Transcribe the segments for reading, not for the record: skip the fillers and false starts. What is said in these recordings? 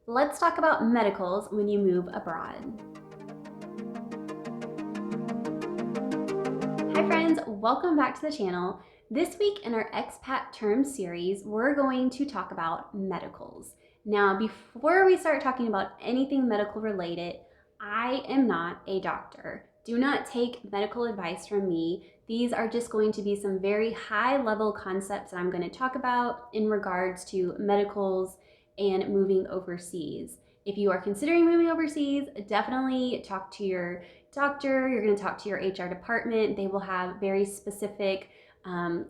Let's talk about medicals when you move abroad. Hi friends, welcome back to the channel. This week in our expat term series, we're going to talk about medicals. Now, before we start talking about anything medical related, I am not a doctor. Do not take medical advice from me. These are just going to be some very high level concepts that I'm going to talk about in regards to medicals and moving overseas. If you are considering moving overseas, definitely talk to your doctor, you're going to talk to your HR department. They will have very specific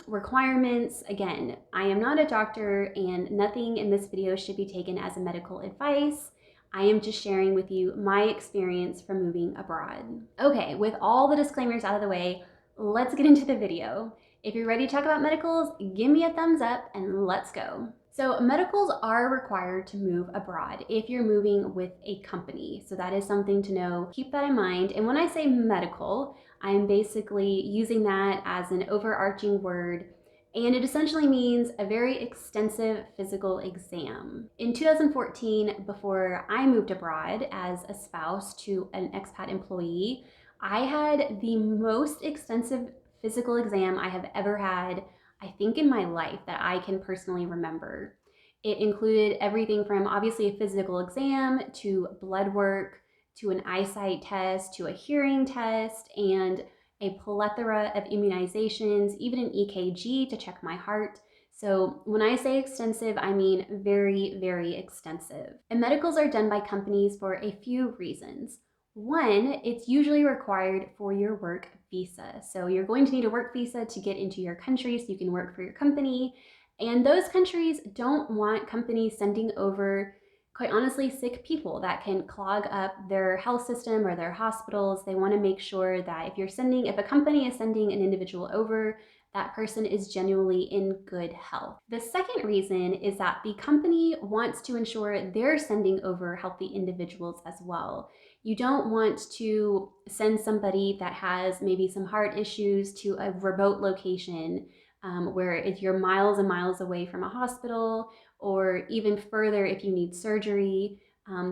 requirements. Again, I am not a doctor and nothing in this video should be taken as a medical advice. I am just sharing with you my experience from moving abroad. Okay, with all the disclaimers out of the way, let's get into the video. If you're ready to talk about medicals, give me a thumbs up and let's go. So medicals are required to move abroad if you're moving with a company. So that is something to know. Keep that in mind. And when I say medical, I'm basically using that as an overarching word, and it essentially means a very extensive physical exam. In 2014, before I moved abroad as a spouse to an expat employee, I had the most extensive physical exam I have ever had, I think, in my life that I can personally remember. It included everything from obviously a physical exam to blood work to an eyesight test to a hearing test and a plethora of immunizations, even an EKG to check my heart. So when I say extensive, I mean very, very extensive. And medicals are done by companies for a few reasons. One, it's usually required for your work visa. So you're going to need a work visa to get into your country so you can work for your company. And those countries don't want companies sending over, quite honestly, sick people that can clog up their health system or their hospitals. They want to make sure that if a company is sending an individual over, that person is genuinely in good health. The second reason is that the company wants to ensure they're sending over healthy individuals as well. You don't want to send somebody that has maybe some heart issues to a remote location where if you're miles and miles away from a hospital, or even further if you need surgery.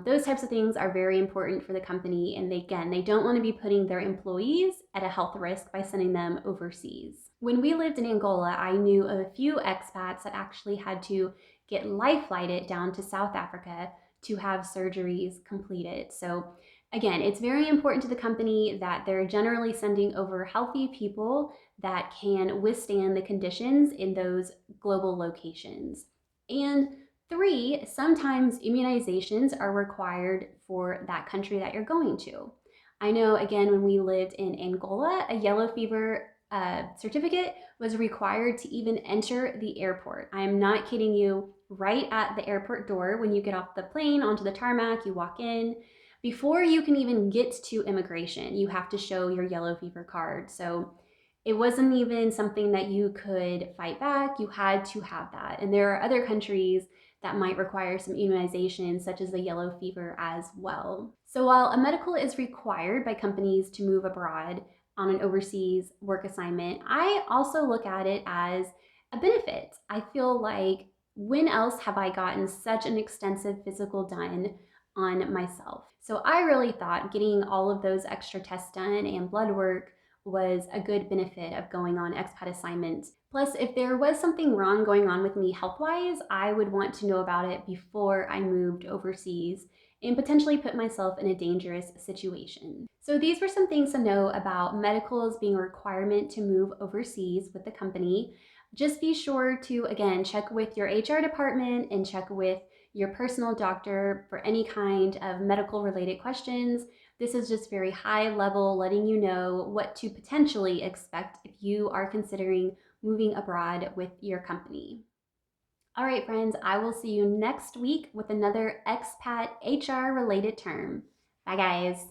Those types of things are very important for the company, and they don't want to be putting their employees at a health risk by sending them overseas. When we lived in Angola, I knew of a few expats that actually had to get life flighted down to South Africa to have surgeries completed. So again, it's very important to the company that they're generally sending over healthy people that can withstand the conditions in those global locations. And three, sometimes immunizations are required for that country that you're going to. I know, again, when we lived in Angola, a yellow fever certificate was required to even enter the airport. I am not kidding you. Right at the airport door, when you get off the plane onto the tarmac, you walk in. Before you can even get to immigration, you have to show your yellow fever card. So it wasn't even something that you could fight back. You had to have that. And there are other countries that might require some immunization, such as the yellow fever as well. So while a medical is required by companies to move abroad on an overseas work assignment, I also look at it as a benefit. I feel like, when else have I gotten such an extensive physical done on myself? So I really thought getting all of those extra tests done and blood work was a good benefit of going on expat assignments. Plus, if there was something wrong going on with me health-wise, I would want to know about it before I moved overseas and potentially put myself in a dangerous situation. So these were some things to know about medicals being a requirement to move overseas with the company. Just be sure to, again, check with your HR department and check with your personal doctor for any kind of medical related questions. This is just very high level, letting you know what to potentially expect if you are considering moving abroad with your company. All right, friends, I will see you next week with another expat HR related term. Bye, guys.